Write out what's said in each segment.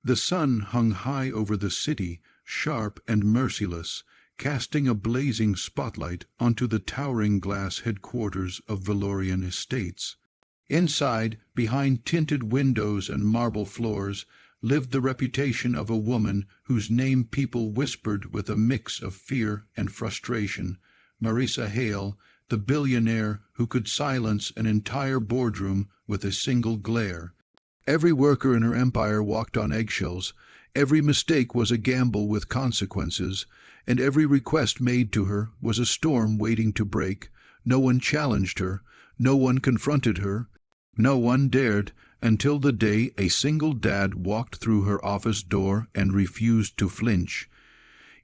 The sun hung high over the city, sharp and merciless, casting a blazing spotlight onto the towering glass headquarters of Valorian Estates. Inside, behind tinted windows and marble floors, lived the reputation of a woman whose name people whispered with a mix of fear and frustration, Marissa Hale, the billionaire who could silence an entire boardroom with a single glare. Every worker in her empire walked on eggshells, every mistake was a gamble with consequences, and every request made to her was a storm waiting to break. No one challenged her, no one confronted her, no one dared, until the day a single dad walked through her office door and refused to flinch.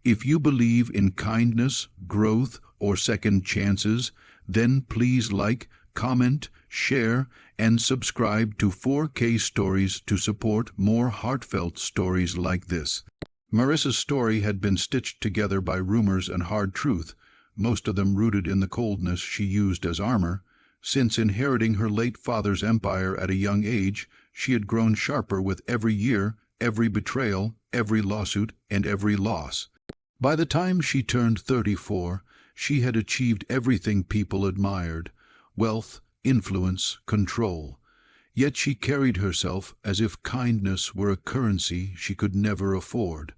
If you believe in kindness, growth, or second chances, then please like, comment, share, and subscribe to 4K Stories to support more heartfelt stories like this. Marissa's story had been stitched together by rumors and hard truth, most of them rooted in the coldness she used as armor. Since inheriting her late father's empire at a young age, she had grown sharper with every year, every betrayal, every lawsuit, and every loss. By the time she turned 34, she had achieved everything people admired: wealth, influence, control. Yet she carried herself as if kindness were a currency she could never afford.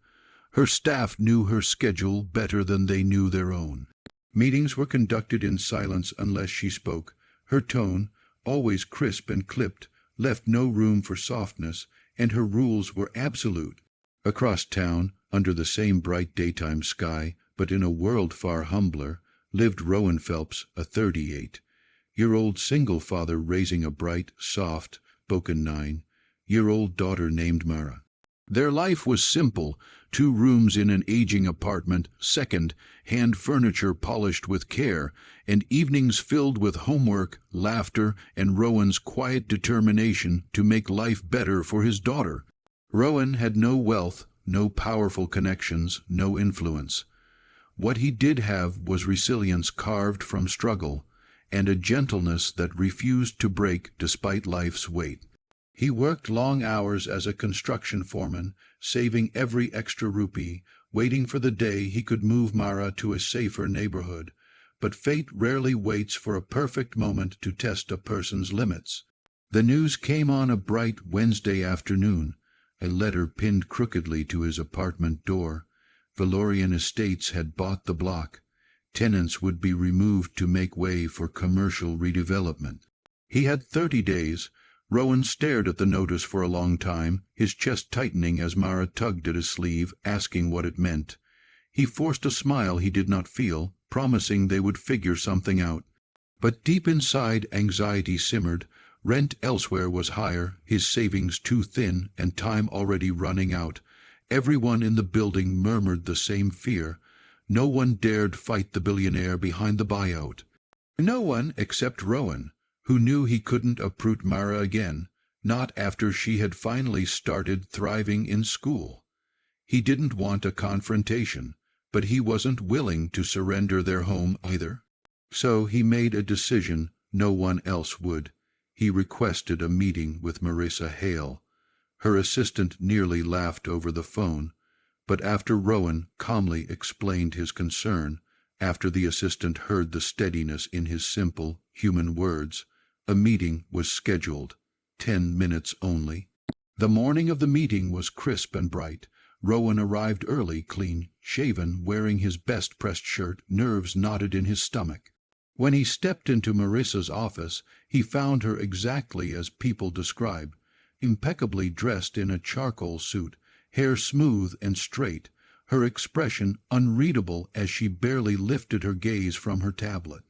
Her staff knew her schedule better than they knew their own. Meetings were conducted in silence unless she spoke. Her tone, always crisp and clipped, left no room for softness, and her rules were absolute. Across town, under the same bright daytime sky, but in a world far humbler, lived Rowan Phelps, a 38-year-old single father raising a bright, soft, spoken 9-year-old daughter named Mara. Their life was simple: 2 rooms in an aging apartment, second-hand furniture polished with care, and evenings filled with homework, laughter, and Rowan's quiet determination to make life better for his daughter. Rowan had no wealth, no powerful connections, no influence. What he did have was resilience carved from struggle, and a gentleness that refused to break despite life's weight. He worked long hours as a construction foreman, saving every extra rupee, waiting for the day he could move Mara to a safer neighborhood. But fate rarely waits for a perfect moment to test a person's limits. The news came on a bright Wednesday afternoon, a letter pinned crookedly to his apartment door. Valorian Estates had bought the block. Tenants would be removed to make way for commercial redevelopment. He had 30 days. Rowan stared at the notice for a long time, his chest tightening as Mara tugged at his sleeve, asking what it meant. He forced a smile he did not feel, promising they would figure something out. But deep inside, anxiety simmered. Rent elsewhere was higher, his savings too thin, and time already running out. Everyone in the building murmured the same fear. No one dared fight the billionaire behind the buyout. No one except Rowan, who knew he couldn't uproot Mara again, not after she had finally started thriving in school. He didn't want a confrontation, but he wasn't willing to surrender their home either. So he made a decision no one else would. He requested a meeting with Marissa Hale. Her assistant nearly laughed over the phone, but after Rowan calmly explained his concern, after the assistant heard the steadiness in his simple, human words, a meeting was scheduled, 10 minutes only. The morning of the meeting was crisp and bright. Rowan arrived early, clean-shaven, wearing his best pressed shirt, nerves knotted in his stomach. When he stepped into Marissa's office, he found her exactly as people describe, impeccably dressed in a charcoal suit, hair smooth and straight, her expression unreadable as she barely lifted her gaze from her tablet.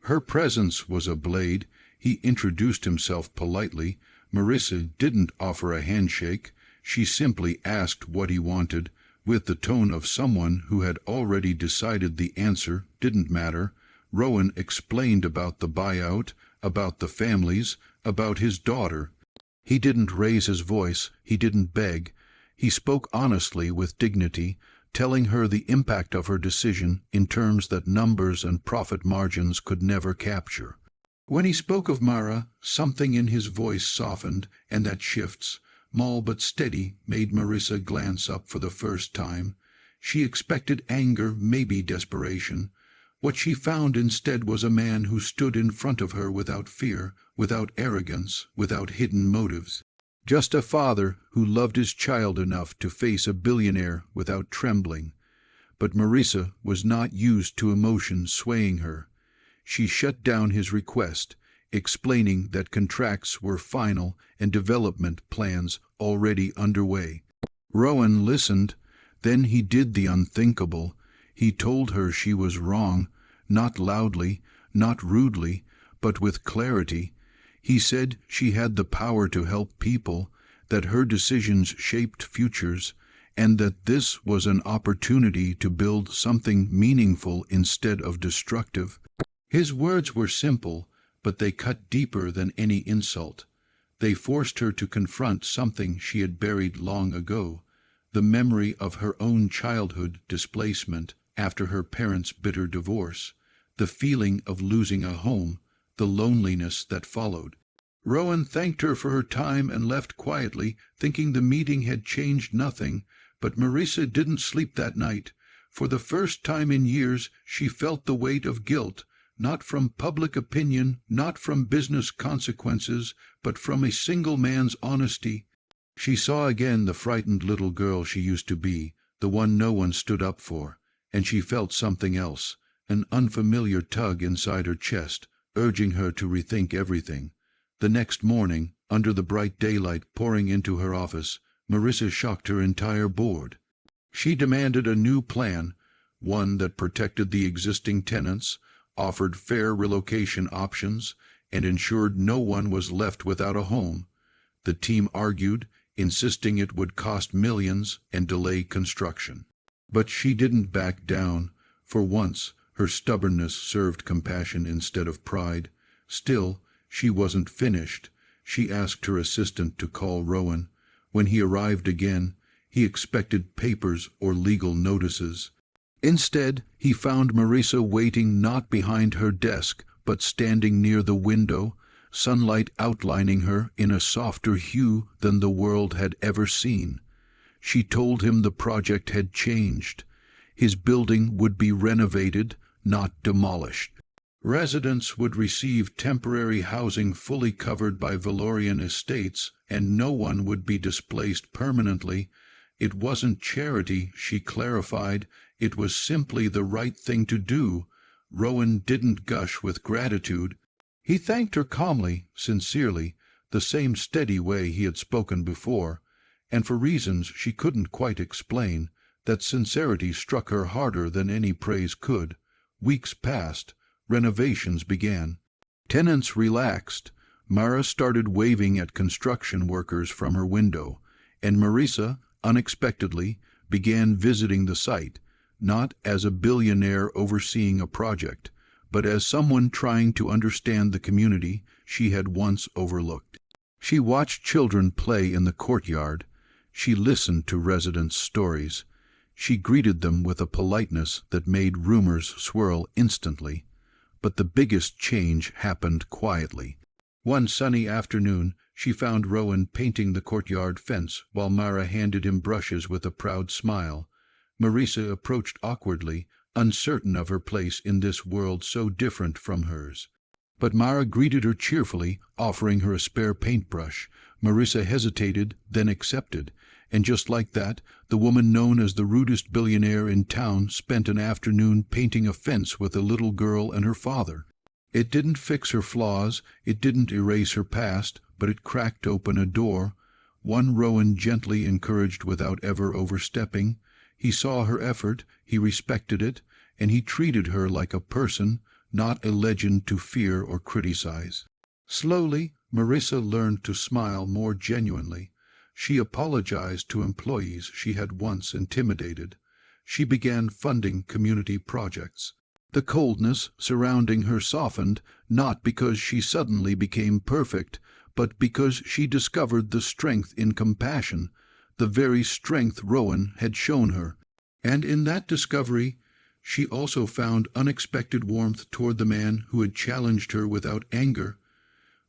Her presence was a blade. He introduced himself politely. Marissa didn't offer a handshake. She simply asked what he wanted, with the tone of someone who had already decided the answer didn't matter. Rowan explained about the buyout, about the families, about his daughter. He didn't raise his voice, he didn't beg. He spoke honestly with dignity, telling her the impact of her decision in terms that numbers and profit margins could never capture. When he spoke of Mara, something in his voice softened, and that shifts. small but steady, made Marissa glance up for the first time. She expected anger, maybe desperation. What she found instead was a man who stood in front of her without fear, without arrogance, without hidden motives. Just a father who loved his child enough to face a billionaire without trembling. But Marissa was not used to emotion swaying her. She shut down his request, explaining that contracts were final and development plans already underway. Rowan listened, then he did the unthinkable. He told her she was wrong, not loudly, not rudely, but with clarity. He said she had the power to help people, that her decisions shaped futures, and that this was an opportunity to build something meaningful instead of destructive. His words were simple, but they cut deeper than any insult. They forced her to confront something she had buried long ago, the memory of her own childhood displacement after her parents' bitter divorce, the feeling of losing a home, the loneliness that followed. Rowan thanked her for her time and left quietly, thinking the meeting had changed nothing, but Marissa didn't sleep that night. For the first time in years she felt the weight of guilt, not from public opinion, not from business consequences, but from a single man's honesty. She saw again the frightened little girl she used to be, the one no one stood up for, and she felt something else, an unfamiliar tug inside her chest, urging her to rethink everything. The next morning, under the bright daylight pouring into her office, Marissa shocked her entire board. She demanded a new plan, one that protected the existing tenants, offered fair relocation options, and ensured no one was left without a home. The team argued, insisting it would cost millions and delay construction. But she didn't back down. For once, her stubbornness served compassion instead of pride. Still, she wasn't finished. She asked her assistant to call Rowan. When he arrived again, he expected papers or legal notices. Instead, he found Marissa waiting not behind her desk, but standing near the window, sunlight outlining her in a softer hue than the world had ever seen. She told him the project had changed. His building would be renovated, not demolished. Residents would receive temporary housing fully covered by Valorian estates, and no one would be displaced permanently. It wasn't charity, she clarified. It was simply the right thing to do. Rowan didn't gush with gratitude. He thanked her calmly, sincerely, the same steady way he had spoken before, and for reasons she couldn't quite explain. That sincerity struck her harder than any praise could. Weeks passed. Renovations began. Tenants relaxed. Mara started waving at construction workers from her window, and Marissa, unexpectedly, began visiting the site, not as a billionaire overseeing a project, but as someone trying to understand the community she had once overlooked. She watched children play in the courtyard. She listened to residents' stories. She greeted them with a politeness that made rumors swirl instantly. But the biggest change happened quietly. One sunny afternoon, she found Rowan painting the courtyard fence while Mara handed him brushes with a proud smile. Marissa approached awkwardly, uncertain of her place in this world so different from hers. But Mara greeted her cheerfully, offering her a spare paintbrush. Marissa hesitated, then accepted, and just like that, the woman known as the rudest billionaire in town spent an afternoon painting a fence with a little girl and her father. It didn't fix her flaws, it didn't erase her past, but it cracked open a door, one Rowan gently encouraged without ever overstepping. He saw her effort, he respected it, and he treated her like a person, not a legend to fear or criticize. Slowly, Marissa learned to smile more genuinely. She apologized to employees she had once intimidated. She began funding community projects. The coldness surrounding her softened, not because she suddenly became perfect, but because she discovered the strength in compassion, the very strength Rowan had shown her. And in that discovery, she also found unexpected warmth toward the man who had challenged her without anger,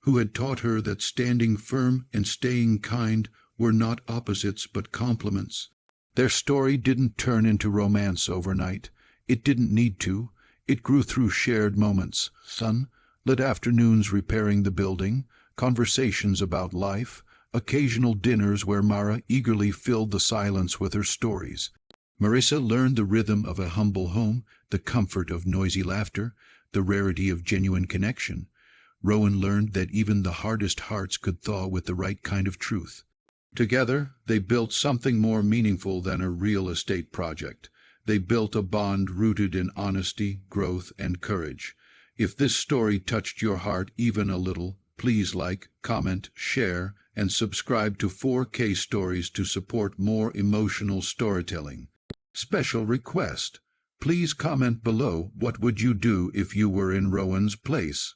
who had taught her that standing firm and staying kind were not opposites but complements. Their story didn't turn into romance overnight. It didn't need to. It grew through shared moments, sunlit afternoons repairing the building, conversations about life, occasional dinners where Mara eagerly filled the silence with her stories. Marissa learned the rhythm of a humble home, the comfort of noisy laughter, the rarity of genuine connection. Rowan learned that even the hardest hearts could thaw with the right kind of truth. Together, they built something more meaningful than a real estate project. They built a bond rooted in honesty, growth, and courage. If this story touched your heart even a little, please like, comment, share, and subscribe to 4K Stories to support more emotional storytelling. Special request: please comment below, what would you do if you were in Rowan's place?